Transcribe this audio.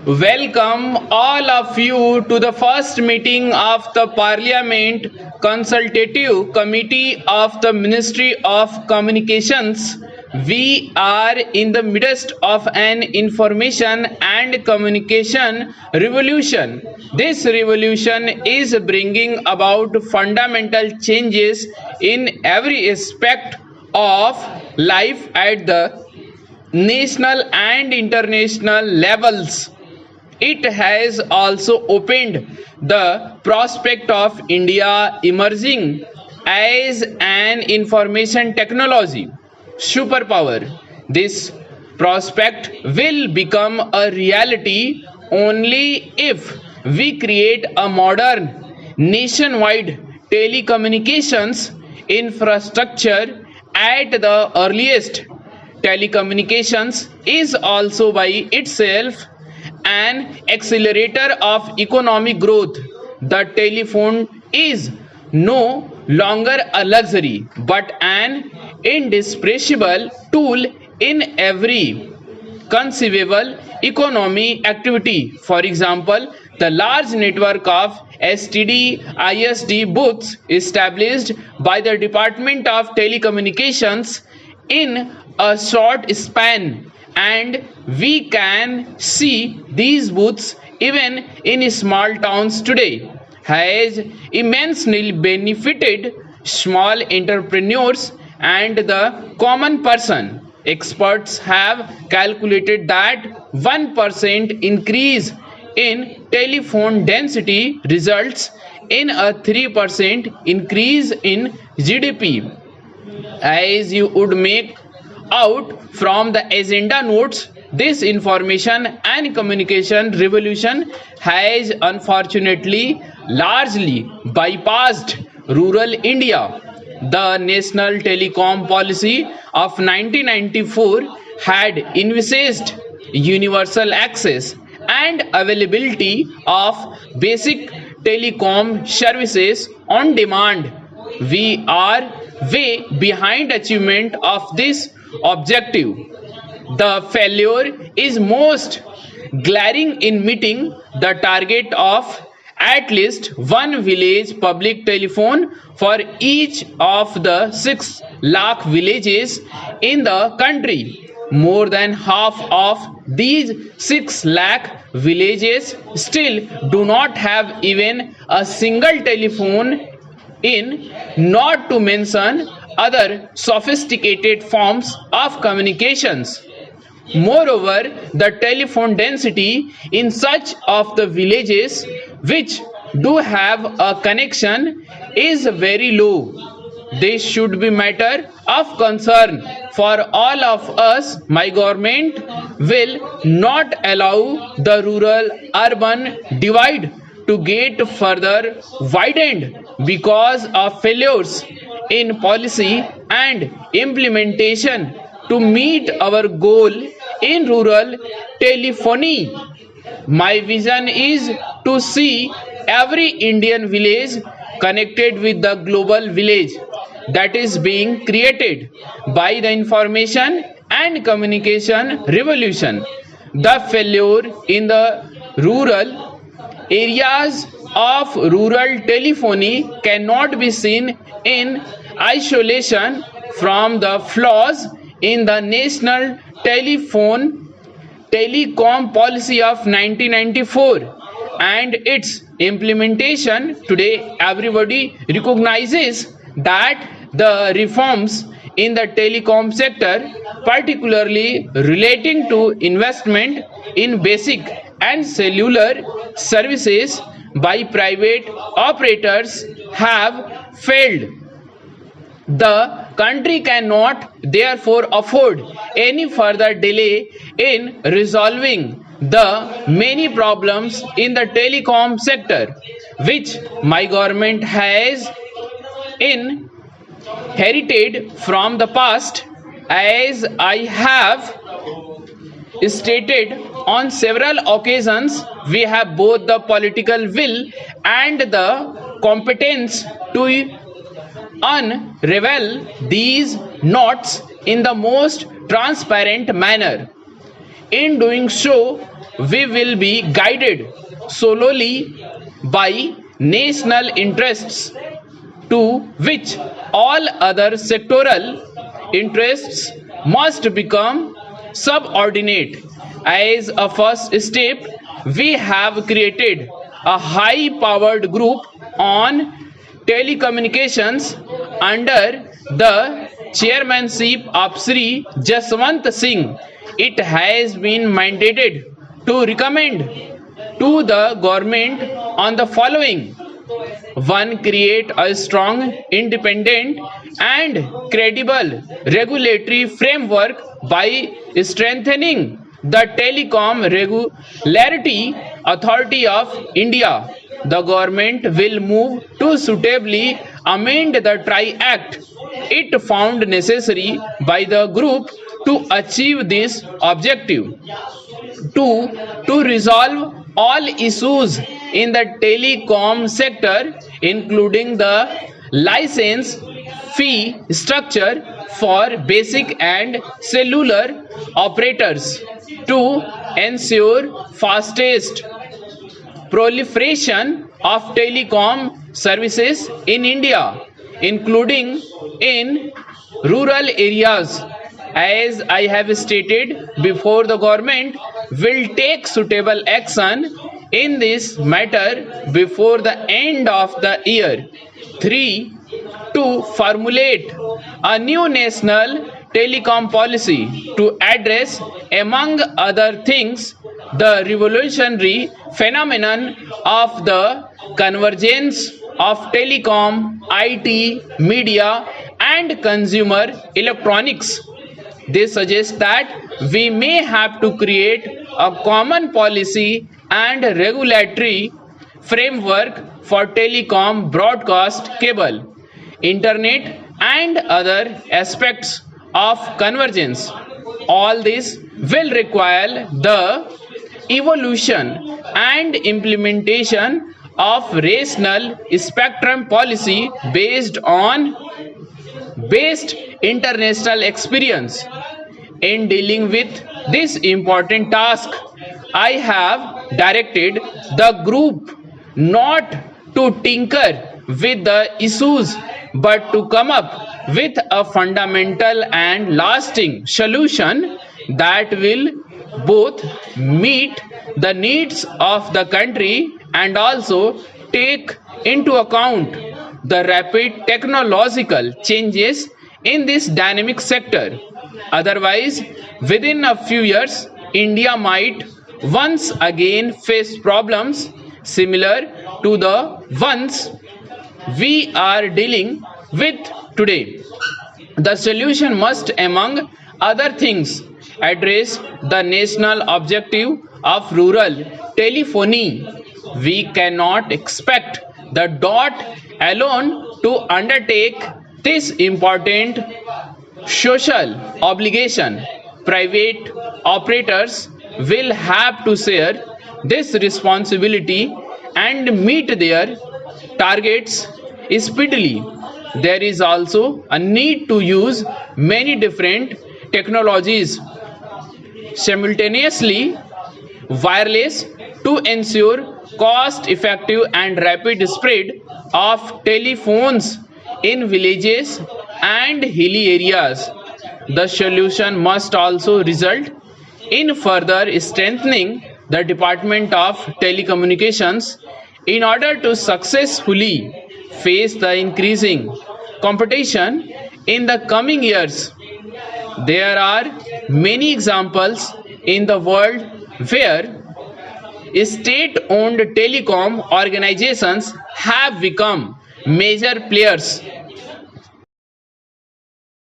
Welcome all of you to the first meeting of the Parliament Consultative Committee of the Ministry of Communications. We are in the midst of an information and communication revolution. This revolution is bringing about fundamental changes in every aspect of life at the national and international levels. It has also opened the prospect of India emerging as an information technology superpower. This prospect will become a reality only if we create a modern nationwide telecommunications infrastructure at the earliest. Telecommunications is also by itself an accelerator of economic growth. The telephone is no longer a luxury but an indispensable tool in every conceivable economy activity. For example, the large network of STD ISD booths established by the Department of Telecommunications in a short span, and we can see these booths even in small towns today, has immensely benefited small entrepreneurs and the common person. Experts have calculated that 1% increase in telephone density results in a 3% increase in GDP. As you would make out from the agenda notes, this information and communication revolution has unfortunately largely bypassed rural India. The National Telecom Policy of 1994 had envisaged universal access and availability of basic telecom services on demand. We are way behind achievement of this objective. The failure is most glaring in meeting the target of at least one village public telephone for each of the 6 lakh villages in the country. More than half of these 6 lakh villages still do not have even a single telephone in, not to mention other sophisticated forms of communications. Moreover, the telephone density in such of the villages which do have a connection is very low. This should be matter of concern for all of us. My government will not allow the rural urban divide to get further widened because of failures in policy and implementation to meet our goal in rural telephony. My vision is to see every Indian village connected with the global village that is being created by the information and communication revolution. The failure in the rural areas of rural telephony cannot be seen in isolation from the flaws in the national telecom policy of 1994 and its implementation. Today everybody recognizes that the reforms in the telecom sector, particularly relating to investment in basic and cellular services by private operators, have failed. The country cannot therefore afford any further delay in resolving the many problems in the telecom sector which my government has inherited from the past. As I have stated on several occasions, we have both the political will and the competence to unravel these knots in the most transparent manner. In doing so, we will be guided solely by national interests, to which all other sectoral interests must become subordinate. As a first step, we have created a high powered group on telecommunications under the chairmanship of Sri Jaswant Singh. It has been mandated to recommend to the government on the following: 1. Create a strong, independent, and credible regulatory framework by strengthening the Telecom Regulatory Authority of India. The government will move to suitably amend the TRI Act it found necessary by the group to achieve this objective. 2. To resolve all issues in the telecom sector, including the license fee structure for basic and cellular operators, to ensure fastest proliferation of telecom services in India, including in rural areas. As I have stated before, the government will take suitable action in this matter before the end of the year. 3. To formulate a new national telecom policy to address, among other things, the revolutionary phenomenon of the convergence of telecom, IT, media, and consumer electronics. They suggest that we may have to create a common policy and regulatory framework for telecom, broadcast, cable, internet, and other aspects of convergence. All this will require the evolution and implementation of rational spectrum policy based international experience. In dealing with this important task, I have directed the group not to tinker with the issues but to come up with a fundamental and lasting solution that will both meet the needs of the country and also take into account the rapid technological changes in this dynamic sector. Otherwise, within a few years, India might once again face problems similar to the ones we are dealing with today. The solution must, among other things, address the national objective of rural telephony. We cannot expect the dot alone to undertake this important social obligation. Private operators will have to share this responsibility and meet their targets speedily. There is also a need to use many different technologies simultaneously, wireless, to ensure cost effective and rapid spread of telephones in villages and hilly areas. The solution must also result in further strengthening the Department of Telecommunications in order to successfully face the increasing competition in the coming years. There are many examples in the world where state-owned telecom organizations have become major players